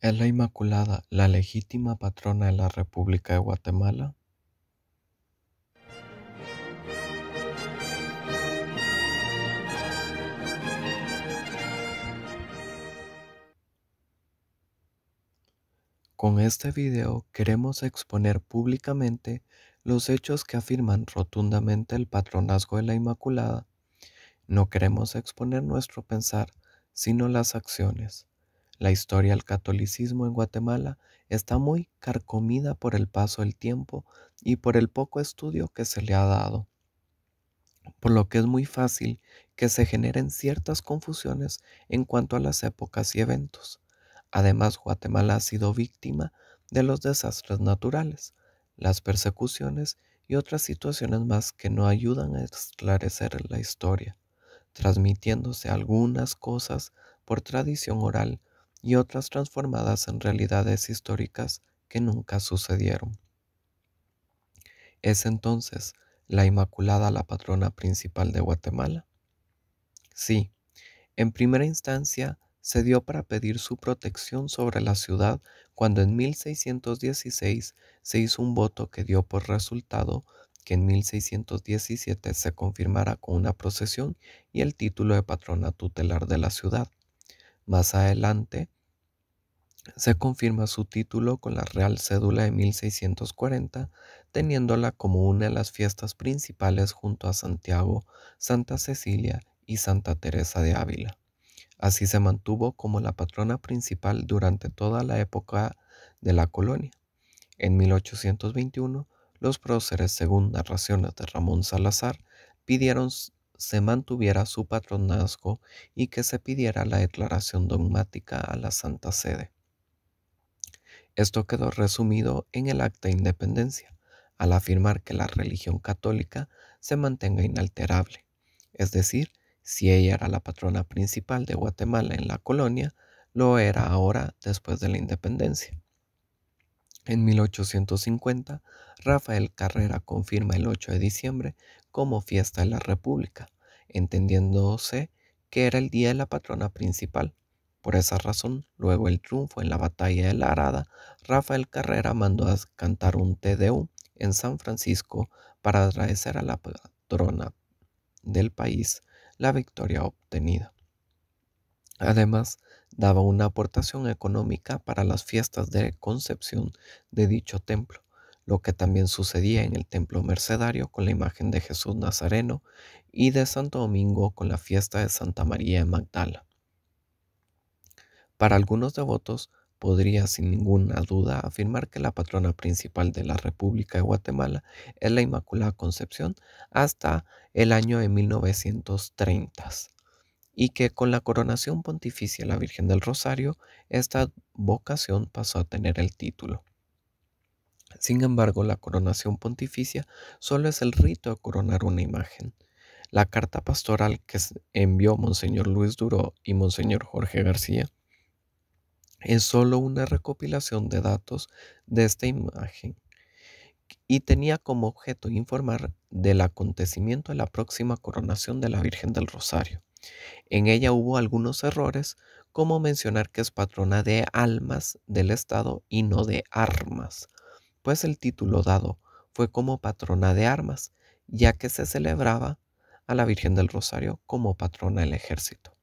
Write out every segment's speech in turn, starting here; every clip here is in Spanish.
¿Es la Inmaculada la legítima patrona de la República de Guatemala? Con este video queremos exponer públicamente los hechos que afirman rotundamente el patronazgo de la Inmaculada. No queremos exponer nuestro pensar, sino las acciones. La historia del catolicismo en Guatemala está muy carcomida por el paso del tiempo y por el poco estudio que se le ha dado, por lo que es muy fácil que se generen ciertas confusiones en cuanto a las épocas y eventos. Además, Guatemala ha sido víctima de los desastres naturales, las persecuciones y otras situaciones más que no ayudan a esclarecer la historia, transmitiéndose algunas cosas por tradición oral y otras transformadas en realidades históricas que nunca sucedieron. ¿Es entonces la Inmaculada la patrona principal de Guatemala? Sí, en primera instancia se dio para pedir su protección sobre la ciudad cuando en 1616 se hizo un voto que dio por resultado que en 1617 se confirmara con una procesión y el título de patrona tutelar de la ciudad. Más adelante se confirma su título con la Real Cédula de 1640, teniéndola como una de las fiestas principales junto a Santiago, Santa Cecilia y Santa Teresa de Ávila. Así se mantuvo como la patrona principal durante toda la época de la colonia. En 1821, los próceres, según narraciones de Ramón Salazar, pidieron se mantuviera su patronazgo y que se pidiera la declaración dogmática a la Santa Sede. Esto quedó resumido en el Acta de Independencia, al afirmar que la religión católica se mantenga inalterable, es decir, si ella era la patrona principal de Guatemala en la colonia, lo era ahora después de la independencia. En 1850, Rafael Carrera confirma el 8 de diciembre como fiesta de la República, entendiéndose que era el día de la patrona principal. Por esa razón, luego el triunfo en la batalla de la Arada, Rafael Carrera mandó a cantar un Te Deum en San Francisco para agradecer a la patrona del país la victoria obtenida. Además, daba una aportación económica para las fiestas de concepción de dicho templo, lo que también sucedía en el templo mercedario con la imagen de Jesús Nazareno y de Santo Domingo con la fiesta de Santa María de Magdala. Para algunos devotos, podría sin ninguna duda afirmar que la patrona principal de la República de Guatemala es la Inmaculada Concepción hasta el año de 1930 y que con la coronación pontificia de la Virgen del Rosario, esta vocación pasó a tener el título. Sin embargo, la coronación pontificia solo es el rito de coronar una imagen. La carta pastoral que envió Monseñor Luis Duró y Monseñor Jorge García es solo una recopilación de datos de esta imagen y tenía como objeto informar del acontecimiento de la próxima coronación de la Virgen del Rosario. En ella hubo algunos errores, como mencionar que es patrona de almas del Estado y no de armas, pues el título dado fue como patrona de armas, ya que se celebraba a la Virgen del Rosario como patrona del ejército.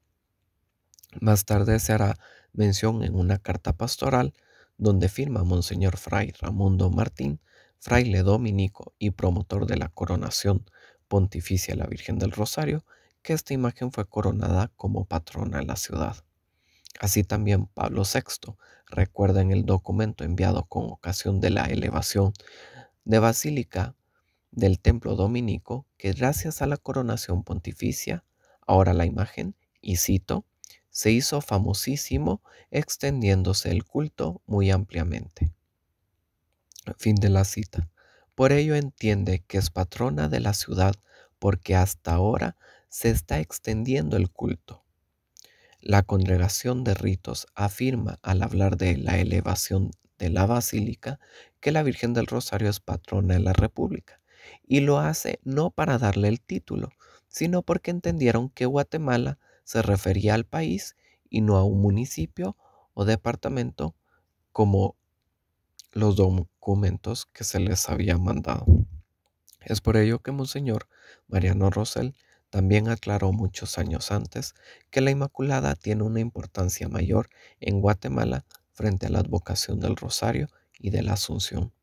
Más tarde se hará mención en una carta pastoral donde firma Monseñor Fray Ramundo Martín, fraile dominico y promotor de la coronación pontificia de la Virgen del Rosario, que esta imagen fue coronada como patrona de la ciudad. Así también Pablo VI recuerda en el documento enviado con ocasión de la elevación de Basílica del Templo Dominico que gracias a la coronación pontificia, ahora la imagen, y cito, se hizo famosísimo extendiéndose el culto muy ampliamente. Fin de la cita. Por ello entiende que es patrona de la ciudad porque hasta ahora se está extendiendo el culto. La Congregación de Ritos afirma al hablar de la elevación de la basílica que la Virgen del Rosario es patrona de la República y lo hace no para darle el título, sino porque entendieron que Guatemala se refería al país y no a un municipio o departamento como los documentos que se les había mandado. Es por ello que Monseñor Mariano Rosell también aclaró muchos años antes que la Inmaculada tiene una importancia mayor en Guatemala frente a la advocación del Rosario y de la Asunción,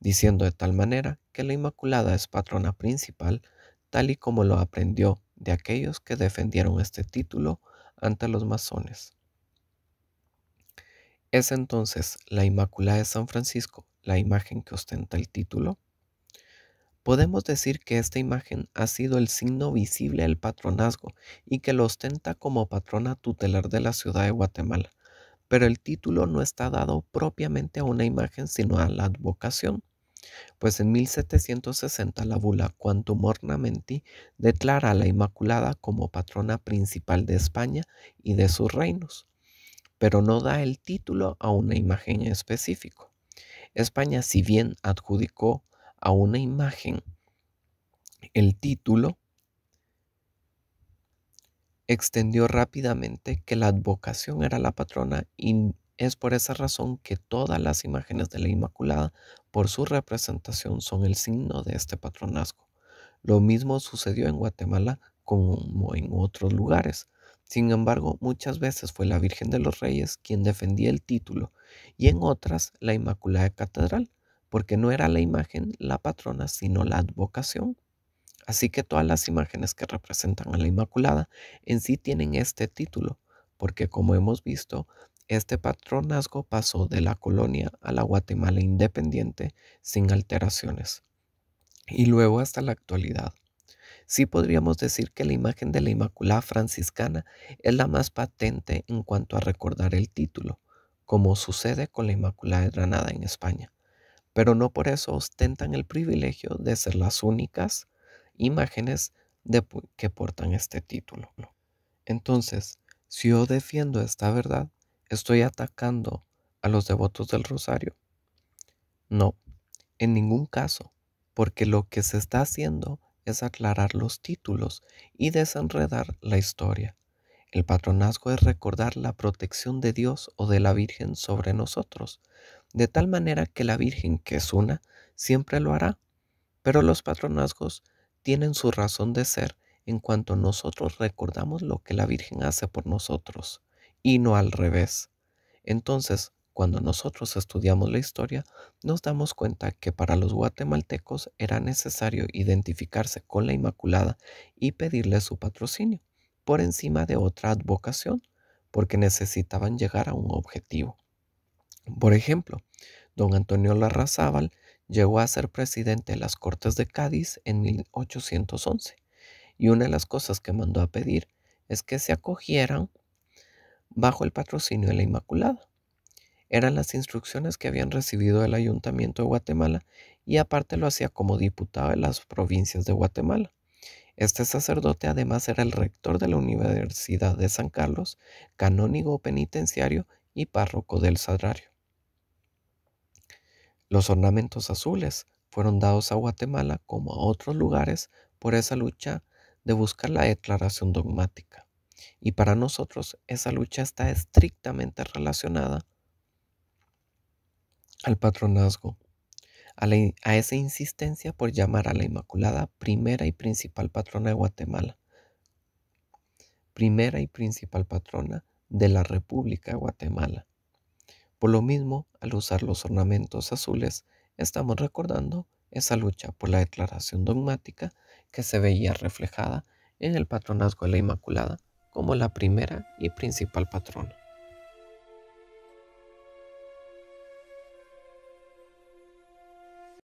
diciendo de tal manera que la Inmaculada es patrona principal, tal y como lo aprendió de aquellos que defendieron este título ante los masones. ¿Es entonces la Inmaculada de San Francisco la imagen que ostenta el título? Podemos decir que esta imagen ha sido el signo visible del patronazgo y que lo ostenta como patrona tutelar de la ciudad de Guatemala, pero el título no está dado propiamente a una imagen sino a la advocación, pues en 1760 la bula Quantum Ornamenti declara a la Inmaculada como patrona principal de España y de sus reinos, pero no da el título a una imagen en específico. España, si bien adjudicó a una imagen el título, extendió rápidamente que la advocación era la patrona y es por esa razón que todas las imágenes de la Inmaculada, por su representación, son el signo de este patronazgo. Lo mismo sucedió en Guatemala como en otros lugares. Sin embargo, muchas veces fue la Virgen de los Reyes quien defendía el título y en otras la Inmaculada Catedral, porque no era la imagen la patrona, sino la advocación. Así que todas las imágenes que representan a la Inmaculada en sí tienen este título, porque como hemos visto, este patronazgo pasó de la colonia a la Guatemala independiente sin alteraciones, y luego hasta la actualidad. Sí podríamos decir que la imagen de la Inmaculada franciscana es la más patente en cuanto a recordar el título, como sucede con la Inmaculada de Granada en España, pero no por eso ostentan el privilegio de ser las únicas imágenes que portan este título. Entonces, si yo defiendo esta verdad, ¿estoy atacando a los devotos del Rosario? No, en ningún caso, porque lo que se está haciendo es aclarar los títulos y desenredar la historia. El patronazgo es recordar la protección de Dios o de la Virgen sobre nosotros, de tal manera que la Virgen, que es una, siempre lo hará, pero los patronazgos tienen su razón de ser en cuanto nosotros recordamos lo que la Virgen hace por nosotros, y no al revés. Entonces, cuando nosotros estudiamos la historia, nos damos cuenta que para los guatemaltecos era necesario identificarse con la Inmaculada y pedirle su patrocinio, por encima de otra advocación, porque necesitaban llegar a un objetivo. Por ejemplo, don Antonio Larrazábal llegó a ser presidente de las Cortes de Cádiz en 1811, y una de las cosas que mandó a pedir es que se acogieran bajo el patrocinio de la Inmaculada. Eran las instrucciones que habían recibido del Ayuntamiento de Guatemala y aparte lo hacía como diputado de las provincias de Guatemala. Este sacerdote además era el rector de la Universidad de San Carlos, canónigo penitenciario y párroco del Sagrario. Los ornamentos azules fueron dados a Guatemala como a otros lugares por esa lucha de buscar la declaración dogmática. Y para nosotros esa lucha está estrictamente relacionada al patronazgo, a esa insistencia por llamar a la Inmaculada primera y principal patrona de Guatemala, primera y principal patrona de la República de Guatemala. Por lo mismo, al usar los ornamentos azules, estamos recordando esa lucha por la declaración dogmática que se veía reflejada en el patronazgo de la Inmaculada como la primera y principal patrona.